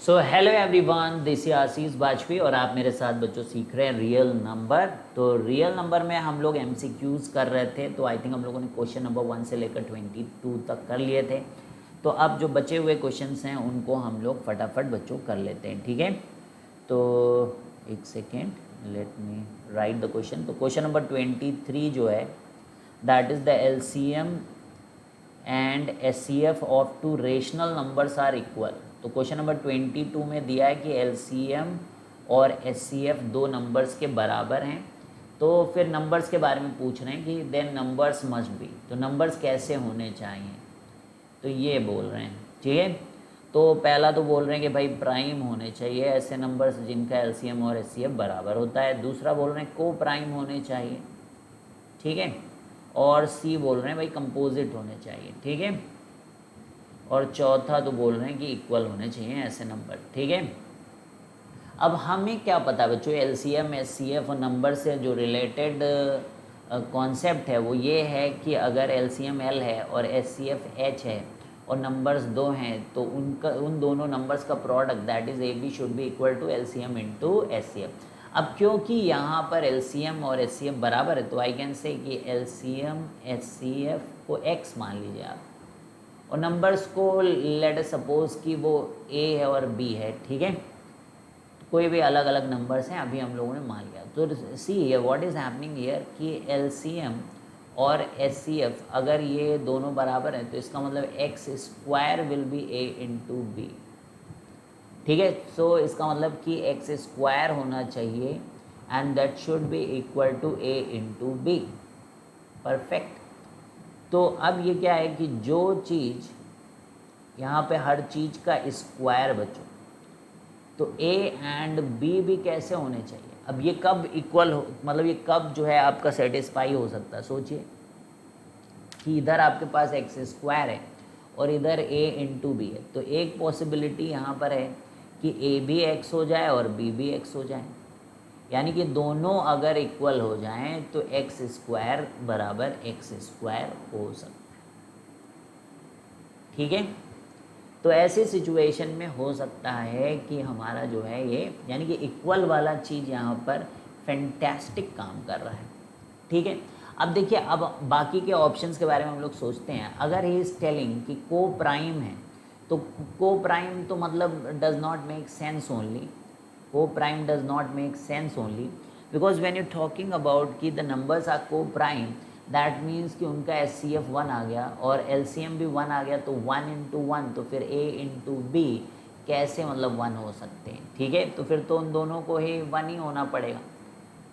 So hello everyone, this is Ashish Bajpai और आप मेरे साथ बच्चों सीख रहे हैं रियल नंबर। तो रियल नंबर में हम लोग एमसीक्यूज कर रहे थे। तो आई थिंक हम लोगों ने क्वेश्चन नंबर 1 से लेकर 22 तक कर लिए थे। तो अब जो बचे हुए क्वेश्चंस हैं उनको हम लोग फटाफट बच्चों कर लेते हैं, ठीक है। तो एक second, let me write the question. तो क्वेश्चन नंबर 23 जो है, that is the LCM and HCF of two rational numbers are equal. तो क्वेश्चन नंबर 22 में दिया है कि एलसीएम और एचसीएफ दो नंबर्स के बराबर हैं। तो फिर नंबर्स के बारे में पूछ रहे हैं कि देन नंबर्स मस्ट बी, तो नंबर्स कैसे होने चाहिए, तो ये बोल रहे हैं, ठीक है। तो पहला तो बोल रहे हैं कि भाई प्राइम होने चाहिए ऐसे नंबर्स जिनका एलसीएम और एचसीएफ बराबर होता है। दूसरा बोल रहे हैं को प्राइम होने चाहिए, ठीक है। और सी बोल रहे हैं भाई कंपोजिट होने चाहिए, ठीक है। और चौथा तो बोल रहे हैं कि इक्वल होने चाहिए ऐसे नंबर, ठीक है। अब हमें क्या पता बच्चों, एलसीएम एचसीएफ और नंबर से जो रिलेटेड कॉन्सेप्ट है वो ये है कि अगर एलसीएम एल है और एचसीएफ एच है और नंबर्स दो हैं तो उन दोनों नंबर्स का product that is A B should be equal to LCM into HCF. अब क्योंकि यहाँ पर एलसीएम और एचसीएफ बराबर है तो आई कैन से कि एलसीएम एचसीएफ को एक्स मान लीजिए आप, और नंबर्स को लेट सपोज कि वो ए है और बी है, ठीक है। कोई भी अलग अलग नंबर्स हैं, अभी हम लोगों ने मान लिया। तो see what is happening here कि एलसीएम और एचसीएफ अगर ये दोनों बराबर हैं तो इसका मतलब X square will be A into B, ठीक है। सो इसका मतलब कि एक्स स्क्वायर होना चाहिए and that should be equal to A into B, perfect. तो अब ये क्या है कि जो चीज़ यहाँ पे हर चीज़ का स्क्वायर बच्चों, तो ए एंड बी भी कैसे होने चाहिए। अब ये कब इक्वल हो, मतलब ये कब जो है आपका सेटिस्फाई हो सकता है। सोचिए कि इधर आपके पास एक्स स्क्वायर है और इधर ए इंटू बी है, तो एक पॉसिबिलिटी यहाँ पर है कि ए भी एक्स हो जाए और बी भी एक्स हो जाए, यानी कि दोनों अगर इक्वल हो जाएं तो एक्स स्क्वायर बराबर एक्स स्क्वायर हो सकता है, ठीक है। तो ऐसी सिचुएशन में हो सकता है कि हमारा जो है ये यानी कि इक्वल वाला चीज़ यहाँ पर फैंटास्टिक काम कर रहा है, ठीक है। अब देखिए, अब बाकी के ऑप्शंस के बारे में हम लोग सोचते हैं। अगर ही इज टेलिंग कि को प्राइम है तो को प्राइम तो मतलब does not make sense only, co-prime does not make sense only because when you're talking about कि the numbers are co-prime, that means कि उनका HCF 1 आ गया और LCM भी 1 आ गया, तो 1 into 1 तो फिर A into B कैसे मतलब 1 हो सकते हैं, ठीक है। तो फिर तो उन दोनों को ही 1 ही होना पड़ेगा,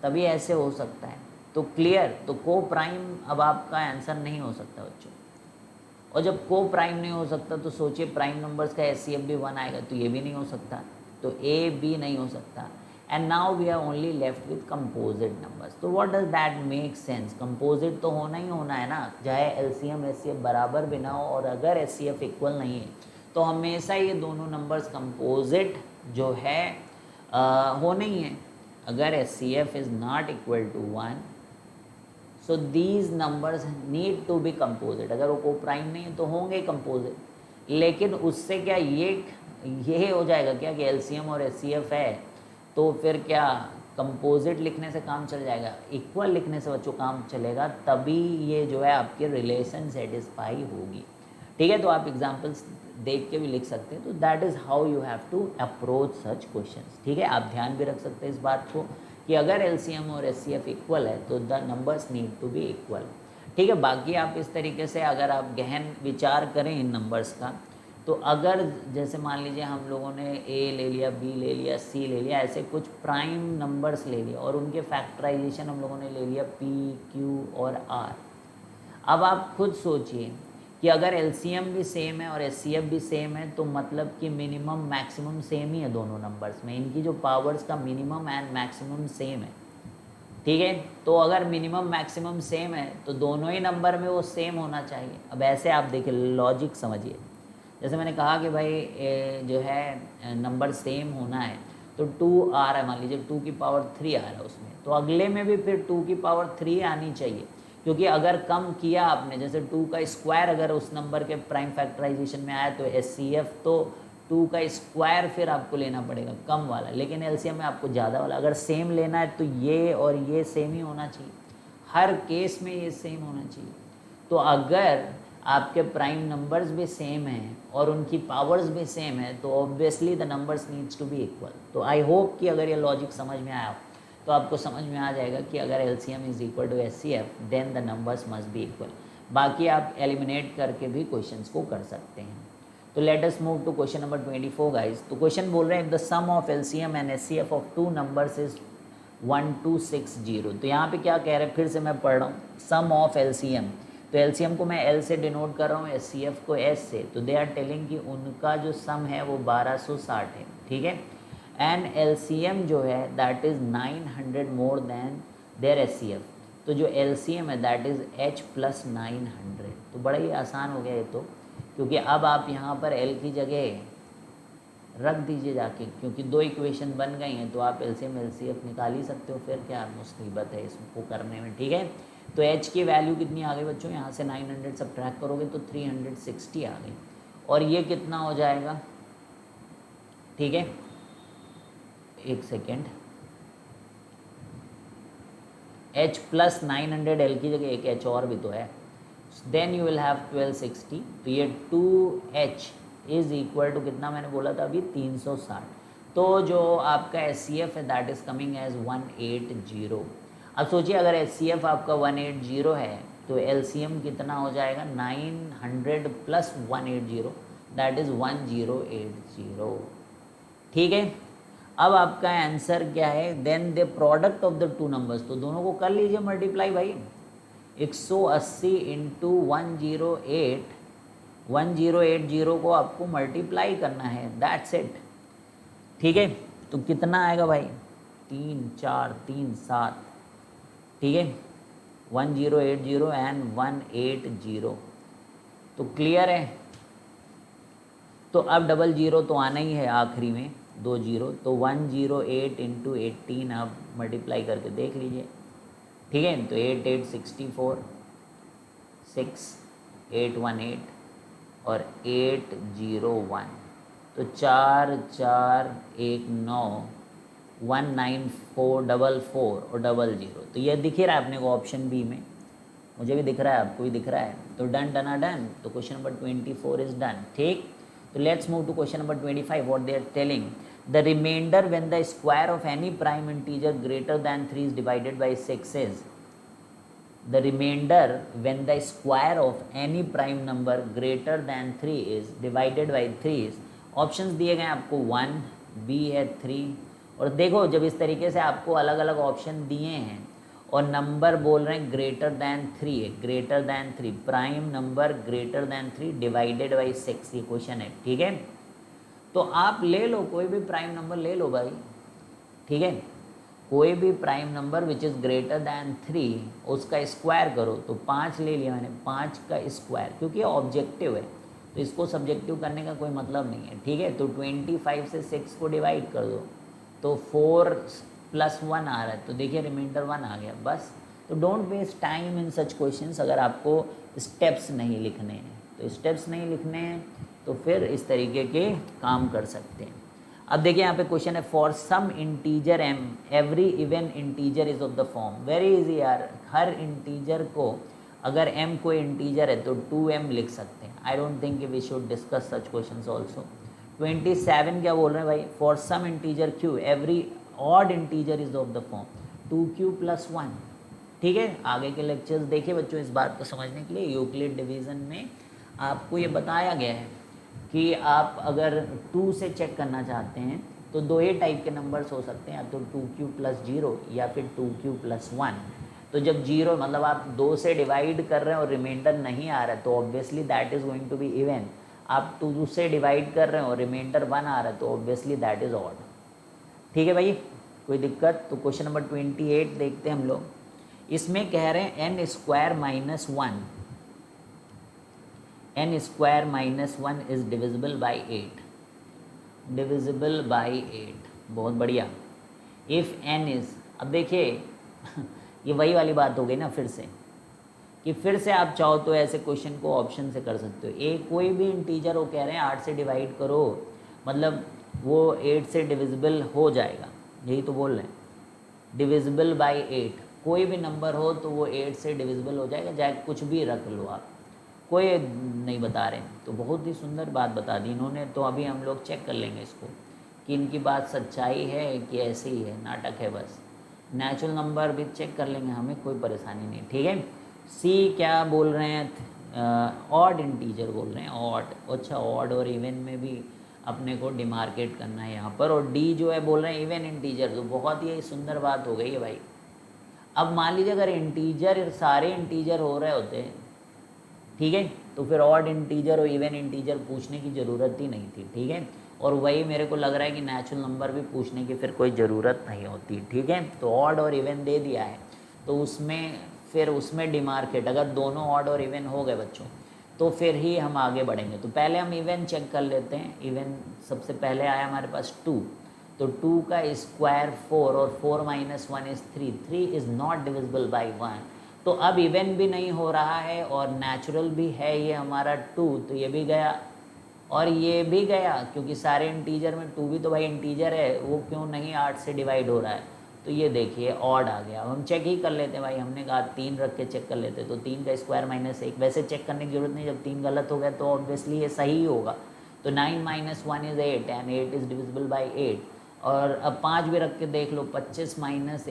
तभी ऐसे हो सकता है। तो क्लियर, तो को प्राइम अब आपका आंसर नहीं हो सकता बच्चों। और जब को प्राइम नहीं हो सकता तो सोचिए प्राइम नंबर्स का HCF भी 1 आएगा, तो ये भी नहीं हो सकता, तो ए बी नहीं हो सकता। And now we are only left with composite numbers. तो what does that make sense, composite तो होना ही होना है ना, चाहे एलसीएम एचसीएफ बराबर भी ना हो, और अगर एचसीएफ इक्वल नहीं है तो हमेशा ये दोनों नंबर्स कंपोजिट जो है होने ही है। अगर HCF is not equal to 1 so these numbers need to be composite. अगर वो को प्राइम नहीं है तो होंगे कंपोजिट, लेकिन उससे क्या ये हो जाएगा क्या कि एलसीएम और एचसीएफ है तो फिर क्या कंपोजिट लिखने से काम चल जाएगा, इक्वल लिखने से बच्चों काम चलेगा, तभी ये जो है आपकी रिलेशन सेटिस्फाई होगी, ठीक है। तो आप एग्जांपल्स देख के भी लिख सकते हैं। तो that is how you have to approach such questions, ठीक है। आप ध्यान भी रख सकते हैं इस बात को कि अगर एलसीएम और एचसीएफ इक्वल है तो the numbers need to be equal, ठीक है। बाकी आप इस तरीके से अगर आप गहन विचार करें इन नंबर्स का, तो अगर जैसे मान लीजिए हम लोगों ने ए ले लिया, बी ले लिया, सी ले लिया, ऐसे कुछ प्राइम नंबर्स ले लिया और उनके फैक्टराइजेशन हम लोगों ने ले लिया पी क्यू और आर। अब आप खुद सोचिए कि अगर एलसीएम भी सेम है और एचसीएफ भी सेम है तो मतलब कि मिनिमम मैक्सिमम सेम ही है दोनों नंबर्स में, इनकी जो पावर्स का मिनिमम एंड मैक्सिमम सेम है, ठीक है। तो अगर मिनिमम मैक्सिमम सेम है तो दोनों ही नंबर में वो सेम होना चाहिए। अब ऐसे आप देखिए, लॉजिक समझिए, जैसे मैंने कहा कि भाई जो है नंबर सेम होना है तो 2 आ रहा है, मान लीजिए 2 की पावर 3 आ रहा है उसमें, तो अगले में भी फिर 2 की पावर 3 आनी चाहिए, क्योंकि अगर कम किया आपने, जैसे 2 का स्क्वायर अगर उस नंबर के प्राइम फैक्टराइजेशन में आया तो एचसीएफ तो 2 का स्क्वायर फिर आपको लेना पड़ेगा कम वाला, लेकिन एलसीएम में आपको ज़्यादा वाला। अगर सेम लेना है तो ये और ये सेम ही होना चाहिए, हर केस में ये सेम होना चाहिए। तो अगर आपके प्राइम नंबर्स भी सेम हैं और उनकी पावर्स भी सेम है तो obviously the numbers needs to be equal. तो आई होप कि अगर ये लॉजिक समझ में आया तो आपको समझ में आ जाएगा कि अगर LCM is equal to HCF then the numbers must be equal. बाकी आप एलिमिनेट करके भी क्वेश्चंस को कर सकते हैं। तो let us move to question number 24 guys. तो क्वेश्चन बोल रहे हैं the sum of LCM and HCF of 2 numbers is 1260। तो यहाँ पे क्या कह रहे हैं, फिर से मैं पढ़ रहा हूँ, सम ऑफ एलसीएम। तो एलसीएम को मैं एल से डिनोट कर रहा हूँ, एचसीएफ को एस से। तो दे आर टेलिंग कि उनका जो सम है वो 1260 है, ठीक है। एंड एलसीएम जो है that is 900 more than their HCF. तो जो एलसीएम है दैट इज़ एच प्लस 900। तो बड़ा ही आसान हो गया ये तो, क्योंकि अब आप यहाँ पर एल की जगह रख दीजिए जाके, क्योंकि 2 इक्वेशन बन गई हैं तो आप एलसीएम एलसीएफ निकाल ही सकते हो। फिर क्या मुसीबत है इसको करने में, ठीक है। तो एच की वैल्यू कितनी आ गई बच्चों, यहाँ से 900 सब्ट्रैक्ट करोगे तो 360 आ गई। और ये कितना हो जाएगा, ठीक है, एक सेकेंड, एच प्लस 900 एल की जगह एक एच और भी तो है, देन यू विल हैव 1260। तो ये 2h इज इक्वल टू कितना मैंने बोला था अभी, 360। तो जो आपका एचसीएफ है दैट इज़ कमिंग एज 180। अब सोचिए अगर एचसीएफ आपका 180 है तो एलसीएम कितना हो जाएगा, 900 प्लस 180 दैट इज़ 1080, ठीक है। अब आपका आंसर क्या है, then the product of the 2 numbers. तो दोनों को कर लीजिए मल्टीप्लाई भाई, 180 इंटू 108, 1080 को आपको मल्टीप्लाई करना है, दैट्स इट, ठीक है। तो कितना आएगा भाई, 3 4 3 7, ठीक है, 1080 एंड 180। तो क्लियर है। तो अब डबल जीरो तो आना ही है आखिरी में, 2 जीरो। तो 108 इंटू 18 आप मल्टीप्लाई करके देख लीजिए, ठीक है। तो 8 8 64, 6 818 और 801। तो 4 4 1 9 19444 और 00। तो ये दिख ही रहा है अपने को ऑप्शन बी में, मुझे भी दिख रहा है, आपको भी दिख रहा है। तो डन डन डन। तो क्वेश्चन नंबर 24 इज डन, ठीक। तो let's move to question number 25। What they are telling, the remainder when the square of any prime integer greater than 3 is divided by 6 is, the remainder when the square of any prime number greater than 3 is divided by 3 is. Options दिए गए आपको 1, B है 3। और देखो जब इस तरीके से आपको अलग अलग ऑप्शन दिए हैं और नंबर बोल रहे हैं ग्रेटर दैन 3 है, greater than 3, prime number greater than 3 divided by 6 ये क्वेश्चन है, ठीक है। तो आप ले लो कोई भी प्राइम नंबर ले लो भाई, ठीक है, कोई भी prime number which is greater than 3 उसका स्क्वायर करो। तो 5 ले लिया मैंने, 5 का स्क्वायर, क्योंकि ऑब्जेक्टिव है तो इसको सब्जेक्टिव करने का कोई मतलब नहीं है, ठीक है। तो 25 से 6 को डिवाइड कर दो तो 4 + 1 आ रहा है, तो देखिए रिमाइंडर 1 आ गया, बस। तो don't waste time in such questions. अगर आपको स्टेप्स नहीं लिखने हैं तो स्टेप्स नहीं लिखने हैं तो फिर इस तरीके के काम कर सकते हैं। अब देखिए यहाँ पे क्वेश्चन है, for some integer m every even integer is of the form. Very easy यार, हर इंटीजर को अगर m कोई इंटीजर है तो 2m लिख सकते हैं। I don't think we should discuss such questions also. 27 क्या बोल रहे हैं भाई, for some integer q every odd integer is of the form 2q + 1, ठीक है। आगे के लेक्चर्स देखिए बच्चों, इस बात को समझने के लिए यूक्लिड डिवीज़न में आपको ये बताया गया है कि आप अगर 2 से चेक करना चाहते हैं तो 2 ही टाइप के नंबर्स हो सकते हैं, या तो 2q + 0 या फिर 2q + 1। तो जब 0 मतलब आप 2 से डिवाइड कर रहे हैं और रिमाइंडर नहीं आ रहा है तो obviously that is going to be even. आप 2 से डिवाइड कर रहे हैं और रिमाइंडर 1 आ रहा है तो ऑब्वियसली दैट इज़ ऑड, ठीक है भाई, कोई दिक्कत। तो क्वेश्चन नंबर 28 देखते हैं हम लोग। इसमें कह रहे हैं n² - 1, n² - 1 is divisible by 8, divisible by 8, बहुत बढ़िया। इफ़ n इज, अब देखिए ये वही वाली बात हो गई ना फिर से, कि फिर से आप चाहो तो ऐसे क्वेश्चन को ऑप्शन से कर सकते हो। एक कोई भी इंटीजर वो कह रहे हैं 8 से डिवाइड करो मतलब वो 8 से डिविजिबल हो जाएगा, यही तो बोल रहे हैं, डिविजिबल बाय 8, कोई भी नंबर हो तो वो 8 से डिविजिबल हो जाएगा, चाहे कुछ भी रख लो आप, कोई नहीं बता रहे। तो बहुत ही सुंदर बात बता दी इन्होंने। तो अभी हम लोग चेक कर लेंगे इसको कि इनकी बात सच्चाई है कि ऐसे ही है, नाटक है बस। नेचुरल नंबर भी चेक कर लेंगे, हमें कोई परेशानी नहीं, ठीक है। सी क्या बोल रहे हैं, ऑड इंटीजर बोल रहे हैं, ऑड। अच्छा, ऑड और इवन में भी अपने को डिमार्केट करना है यहाँ पर। और डी जो है बोल रहे हैं इवन इंटीजर, तो बहुत ही सुंदर बात हो गई है भाई। अब मान लीजिए अगर इंटीजर, सारे इंटीजर हो रहे होते, ठीक है, तो फिर ऑड इंटीजर और इवन इंटीजर पूछने की ज़रूरत ही नहीं थी, ठीक है। और वही मेरे को लग रहा है कि नेचुरल नंबर भी पूछने की फिर कोई ज़रूरत नहीं होती, ठीक है। तो ऑड और इवन दे दिया है, तो उसमें फिर उसमें डिमार्केट, अगर दोनों ऑड और इवन हो गए बच्चों तो फिर ही हम आगे बढ़ेंगे। तो पहले हम इवन चेक कर लेते हैं। इवन सबसे पहले आया हमारे पास 2, तो 2 का स्क्वायर 4 और 4 - 1 is 3, 3 is not divisible by 1। तो अब इवन भी नहीं हो रहा है और नेचुरल भी है ये हमारा 2, तो ये भी गया और ये भी गया, क्योंकि सारे इंटीजर में 2 भी तो भाई इंटीजर है, वो क्यों नहीं 8 से डिवाइड हो रहा है। तो ये देखिए ऑड आ गया। अब हम चेक ही कर लेते हैं भाई, हमने कहा 3 रख के चेक कर लेते, तो 3 का स्क्वायर -1, वैसे चेक करने की जरूरत नहीं, जब 3 गलत हो गया तो ऑब्वियसली ये सही होगा। तो 9 - 1 is 8 and 8 is divisible by 8। और अब 5 भी रख के देख लो, 25 - 1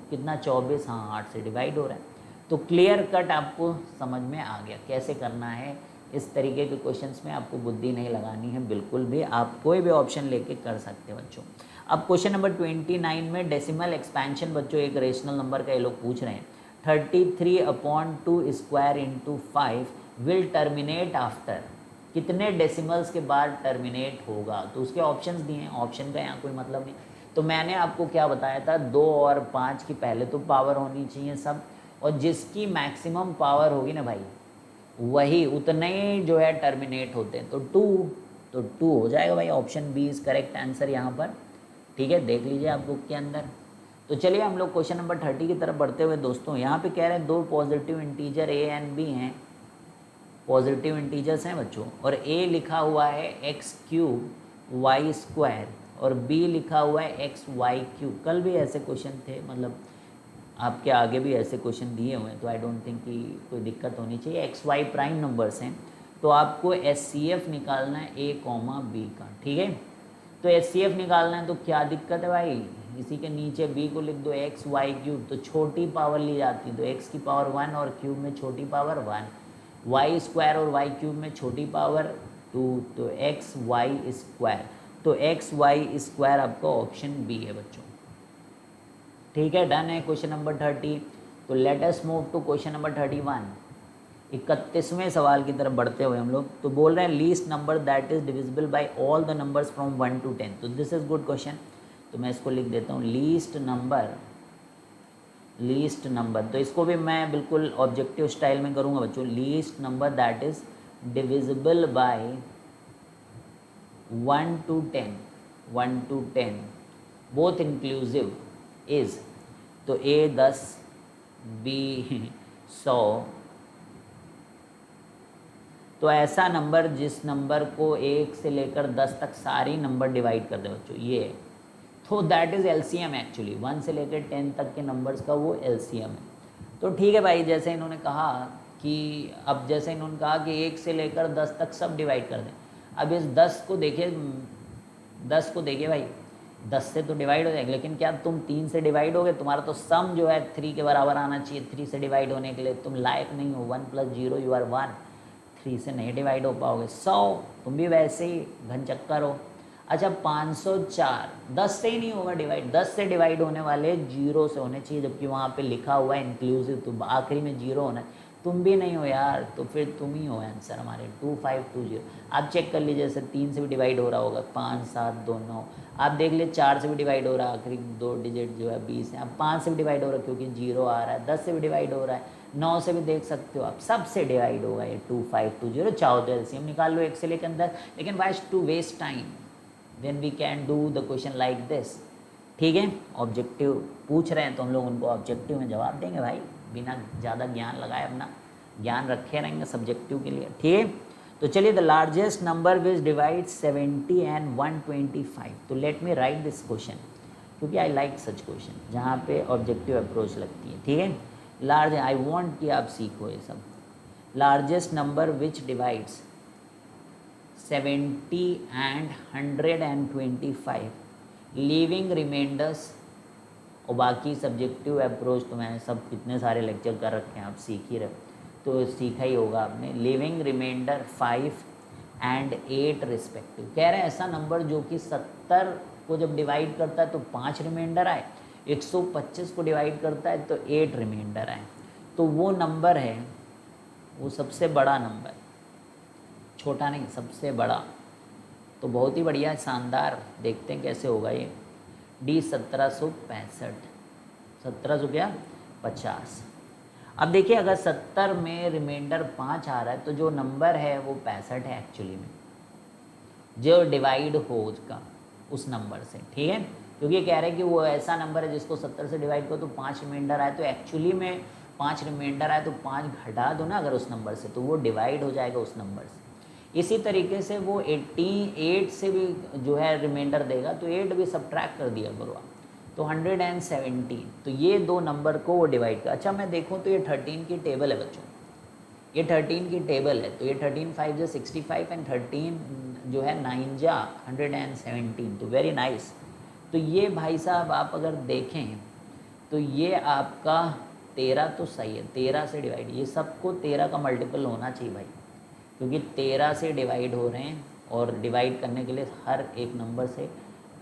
कितना 24, हाँ 8 से डिवाइड हो रहा है। तो क्लियर कट आपको समझ में आ गया कैसे करना है। इस तरीके के क्वेश्चंस में आपको बुद्धि नहीं लगानी है बिल्कुल भी, आप कोई भी ऑप्शन लेके कर सकते हैं बच्चों। अब क्वेश्चन नंबर 29 में डेसिमल एक्सपेंशन बच्चों, एक रेशनल नंबर का ये लोग पूछ रहे हैं। 33/2 square into 5 will terminate after, कितने डेसिमल्स के बाद टर्मिनेट होगा। तो उसके ऑप्शंस दिए हैं, ऑप्शन का यहाँ कोई मतलब नहीं। तो मैंने आपको क्या बताया था, 2 और 5 की पहले तो पावर होनी चाहिए सब, और जिसकी मैक्सिमम पावर होगी ना भाई वही उतने ही जो है टर्मिनेट होते हैं। तो 2 हो जाएगा भाई, option B is correct answer यहाँ पर, ठीक है। देख लीजिए आप बुक के अंदर। तो चलिए हम लोग क्वेश्चन नंबर 30 की तरफ बढ़ते हुए दोस्तों, यहाँ पे कह रहे हैं 2 positive integer A and B हैं, पॉजिटिव इंटीजर्स हैं बच्चों, और ए लिखा हुआ है x³ y² और बी लिखा हुआ है xy³। कल भी ऐसे क्वेश्चन थे, मतलब आपके आगे भी ऐसे क्वेश्चन दिए हुए हैं, तो आई डोंट थिंक कि कोई दिक्कत होनी चाहिए। xy प्राइम नंबर्स हैं, तो आपको SCF निकालना है a, b का, ठीक है। तो SCF निकालना है, तो क्या दिक्कत है भाई, इसी के नीचे b को लिख दो xy³, तो छोटी पावर ली जाती है, तो x की पावर 1 और क्यूब में छोटी पावर 1, y² और y³ में छोटी पावर 2, तो xy², तो xy² आपका ऑप्शन बी है बच्चों, ठीक है। डन है क्वेश्चन नंबर 30। तो let us move to question number 31, 31वें सवाल की तरफ बढ़ते हुए हम लोग। तो बोल रहे हैं least number that is divisible by all the numbers from 1 to 10। तो दिस इज गुड क्वेश्चन, तो मैं इसको लिख देता हूँ लीस्ट नंबर। तो इसको भी मैं बिल्कुल ऑब्जेक्टिव स्टाइल में करूँगा बच्चों। Least number that is divisible by 1 to 10 both inclusive is, तो A 10, B 100। तो ऐसा नंबर जिस नंबर को 1 से लेकर 10 तक सारी नंबर डिवाइड कर दे बच्चों, ये है। तो दैट इज़ LCM एक्चुअली, 1 से लेकर 10 तक के नंबर्स का वो LCM है। तो ठीक है भाई, जैसे इन्होंने कहा कि अब जैसे इन्होंने कहा कि 1 से लेकर 10 तक सब डिवाइड कर दें। अब इस 10 को देखिए भाई, 10 से तो डिवाइड हो जाएगा, लेकिन क्या तुम 3 से डिवाइड हो गए, तुम्हारा तो सम जो है 3 के बराबर आना चाहिए 3 से डिवाइड होने के लिए, तुम लायक नहीं हो। 1 + 0 यू आर 1, 3 से नहीं डिवाइड हो पाओगे। 100 तुम भी वैसे ही घनचक्कर हो। अच्छा 504 10 से ही नहीं होगा डिवाइड, 10 से डिवाइड होने वाले 0 से होने चाहिए, जबकि वहाँ पे लिखा हुआ है इंक्लूसिव, तो आखिरी में 0 होना है। तुम भी नहीं हो यार, तो फिर तुम ही हो आंसर हमारे 2520। आप चेक कर लीजिए, जैसे 3 से भी डिवाइड हो रहा होगा, 5 7 2 9। आप देख लिए 4 से भी डिवाइड हो रहा है, आखिरी 2 डिजिट जो है 20 है। अब 5 से भी डिवाइड हो रहा है क्योंकि 0 आ रहा है, 10 से भी डिवाइड हो रहा है, 9 से भी देख सकते हो आप, सब से डिवाइड होगा ये 2520। चाहो तो LCM निकाल लो एक से लेकर अंदर, लेकिन why to waste time when we can do the question like this, ठीक है। ऑब्जेक्टिव पूछ रहे हैं तो हम लोग उनको ऑब्जेक्टिव में जवाब देंगे भाई, बिना ज़्यादा ज्ञान लगाए, अपना ज्ञान रखे रहेंगे सब्जेक्टिव के लिए, ठीक है। तो चलिए, the largest number which divide 70 and 125, तो late me right this question, क्योंकि आई लाइक सच क्वेश्चन जहाँ पे ऑब्जेक्टिव अप्रोच लगती है, ठीक है। लार्ज, आई वांट कि आप सीखो ये सब। Largest number which divides 70 and 125, leaving reminders, और बाकी सब्जेक्टिव अप्रोच तो मैंने सब कितने सारे लेक्चर कर रखे हैं, आप सीख ही रहे, तो सीखा ही होगा आपने। लिविंग रिमाइंडर 5 एंड 8 रिस्पेक्टिव, कह रहे हैं ऐसा नंबर जो कि 70 को जब डिवाइड करता है तो 5 रिमाइंडर आए, 125 को डिवाइड करता है तो 8 रिमाइंडर आए, तो वो नंबर है, वो सबसे बड़ा नंबर, छोटा नहीं, सबसे बड़ा। तो बहुत ही बढ़िया, शानदार, देखते हैं कैसे होगा ये। डी 1765, 1700 क्या 50। अब देखिए, अगर 70 में रिमाइंडर 5 आ रहा है तो जो नंबर है वो 65 है एक्चुअली में, जो डिवाइड हो उसका उस नंबर से, ठीक है। क्योंकि कह रहे हैं कि वो ऐसा नंबर है जिसको 70 से डिवाइड करो तो 5 रिमाइंडर आए, तो एक्चुअली में 5 रिमाइंडर आए तो 5 घटा दो ना अगर उस नंबर से, तो वो डिवाइड हो जाएगा उस नंबर से। इसी तरीके से वो 88 से भी जो है रिमाइंडर देगा, तो 8 भी सब्ट्रैक्ट कर दिया करो आप, तो 117, तो ये दो नंबर को वो डिवाइड कर। अच्छा, मैं देखूँ तो ये 13 की टेबल है बच्चों, ये 13 की टेबल है, तो ये 13 5 जा 65 एंड 13 जो है 9 जा 117, तो वेरी नाइस। तो ये भाई साहब आप अगर देखें तो ये आपका 13 तो सही है, 13 से डिवाइड, ये सबको 13 का मल्टीपल होना चाहिए भाई, क्योंकि 13 से डिवाइड हो रहे हैं और डिवाइड करने के लिए हर एक नंबर से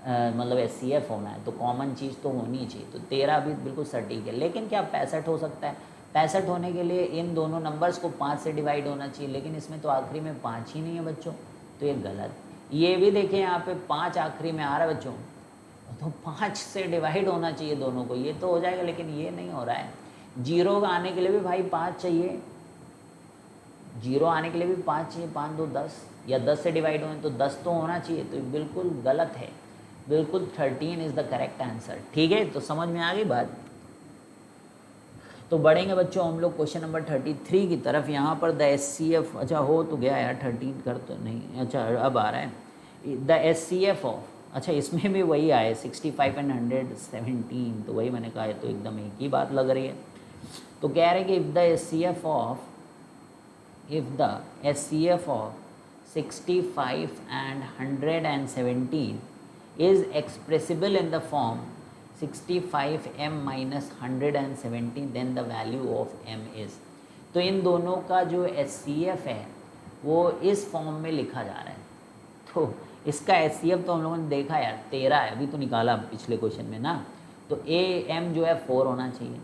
मतलब SCF होना है, तो कॉमन चीज़ तो होनी चाहिए, तो 13 भी बिल्कुल सटीक है। लेकिन क्या 65 हो सकता है? 65 होने के लिए इन दोनों नंबर्स को 5 से डिवाइड होना चाहिए, लेकिन इसमें तो आखिरी में 5 ही नहीं है बच्चों, तो ये गलत। ये भी देखिए यहाँ पे 5 आखिरी में आ रहा है बच्चों, तो 5 से डिवाइड होना चाहिए दोनों को, ये तो हो जाएगा, लेकिन ये नहीं हो रहा है। 0 का आने के लिए भी भाई 5 चाहिए, 0 आने के लिए भी 5 चाहिए, 5 2 10, या 10 से डिवाइड होने तो 10 तो होना चाहिए, तो बिल्कुल गलत है, बिल्कुल 13 इज़ द करेक्ट आंसर, ठीक है। तो समझ में आ गई बात। तो बढ़ेंगे बच्चों हम लोग क्वेश्चन नंबर 33 की तरफ। यहाँ पर द SCF, अच्छा हो तो गया यार, 13 कर तो नहीं, अच्छा अब आ रहा है द SCF ऑफ, अच्छा इसमें भी वही आए 65 एंड 117, तो वही मैंने कहा है, तो एकदम एक ही बात लग रही है। तो कह रहे हैं कि if the SCF of 65 and 117 is expressible in the form 65m minus 117, then the value of m is, तो इन दोनों का जो SCF है वो इस फॉर्म में लिखा जा रहा है। तो इसका SCF तो हम लोगों ने देखा यार 13 है, अभी तो निकाला पिछले क्वेश्चन में ना, तो AM जो है 4 होना चाहिए,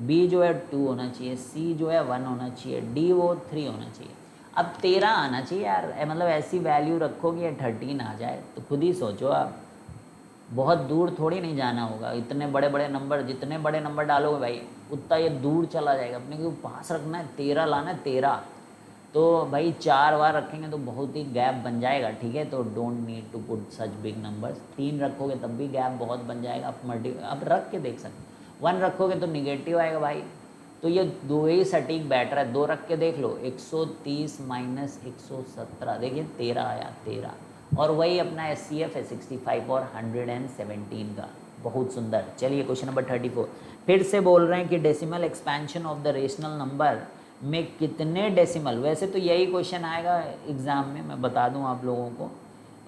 B जो है 2 होना चाहिए, C जो है 1 होना चाहिए, D वो 3 होना चाहिए। अब 13 आना चाहिए यार, मतलब ऐसी वैल्यू रखोगे 13 आ जाए, तो खुद ही सोचो आप, बहुत दूर थोड़ी नहीं जाना होगा, इतने बड़े बड़े नंबर, जितने बड़े नंबर डालोगे भाई उतना ये दूर चला जाएगा। अपने को पास रखना है, 13 लाना है, 13, तो भाई 4 बार रखेंगे तो बहुत ही गैप बन जाएगा, ठीक है। तो don't need to put such big numbers, 3 रखोगे तब भी गैप बहुत बन जाएगा, आप रख के देख सकते। 1 रखोगे तो निगेटिव आएगा भाई, तो ये 2 ही सटीक बैटर है, 2 रख के देख लो, 130 माइनस 117, देखिए 13 आया, 13, और वही अपना SCF है 65 और 117 का, बहुत सुंदर। चलिए क्वेश्चन नंबर 34 फिर से बोल रहे हैं कि decimal expansion of the rational number में कितने डेसिमल, वैसे तो यही क्वेश्चन आएगा एग्ज़ाम में, मैं बता दूं आप लोगों को,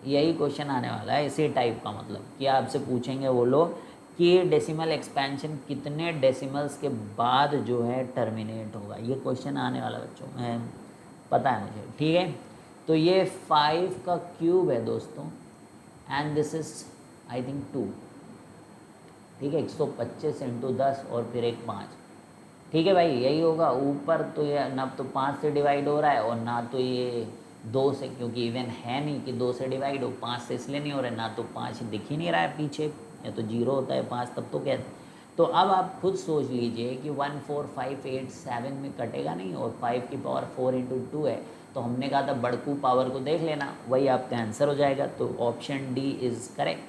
यही क्वेश्चन आने वाला है इसी टाइप का, मतलब कि आपसे पूछेंगे वो लोग कि डेसिमल एक्सपेंशन कितने डेसिमल्स के बाद जो है टर्मिनेट होगा, ये क्वेश्चन आने वाला बच्चों, पता है मुझे, ठीक है। तो ये 5 का क्यूब है दोस्तों, and this is I think 2, ठीक है, 125 इंटू 10 और फिर एक 5, ठीक है भाई, यही होगा। ऊपर तो ये ना तो 5 से डिवाइड हो रहा है और ना तो ये 2 से, क्योंकि इवन है नहीं कि 2 से डिवाइड हो, 5 से इसलिए नहीं हो रहा है, ना तो 5 दिख ही नहीं रहा है पीछे, या तो 0 होता है 5 तब तो कहते। तो अब आप खुद सोच लीजिए कि 1 4 5 8 7 में कटेगा नहीं, और 5 की पावर 4 इंटू 2 है, तो हमने कहा था बड़कू पावर को देख लेना, वही आपका आंसर हो जाएगा। तो option D is correct,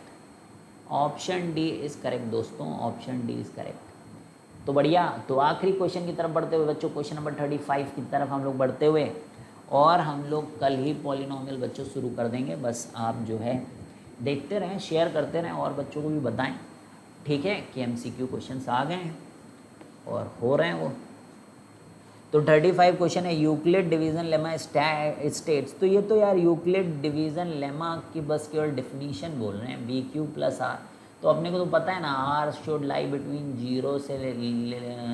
option D is correct दोस्तों, ऑप्शन डी इज़ करेक्ट। तो बढ़िया, तो आखिरी क्वेश्चन की तरफ बढ़ते हुए बच्चों, क्वेश्चन नंबर 35 की तरफ हम लोग बढ़ते हुए, और हम लोग कल ही पॉलिनोमियल बच्चों शुरू कर देंगे। बस आप जो है देखते रहें, शेयर करते रहें और बच्चों को भी बताएं, ठीक है, कि MCQ क्वेश्चंस आ गए हैं और हो रहे हैं वो। तो 35 क्वेश्चन है, यूक्लिड डिवीजन लेमा स्टेट्स। तो ये तो यार यूक्लिड डिवीजन लेमा की बस केवल डिफिनीशन बोल रहे हैं, BQ + R। तो अपने को तो पता है ना, R शुड लाई बिटवीन 0 से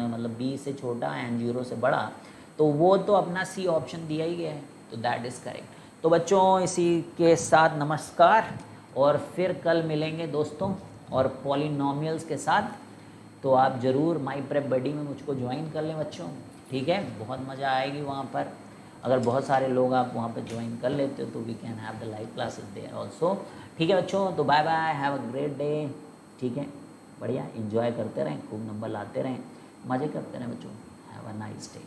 मतलब B से छोटा एंड 0 से बड़ा, तो वो तो अपना C ऑप्शन दिया ही गया है, तो दैट इज़ करेक्ट। तो बच्चों इसी के साथ नमस्कार, और फिर कल मिलेंगे दोस्तों और पॉलिनोमियल्स के साथ। तो आप ज़रूर माई प्रेप बडी में मुझको ज्वाइन कर लें बच्चों, ठीक है, बहुत मज़ा आएगी वहाँ पर। अगर बहुत सारे लोग आप वहाँ पर ज्वाइन कर लेते हो तो we can have the live classes there also, ठीक है बच्चों। तो bye bye, have a great day, ठीक है, बढ़िया, इंजॉय करते रहें, खूब नंबर लाते रहें, मज़े करते रहें बच्चों, हैव अ नाइस डे।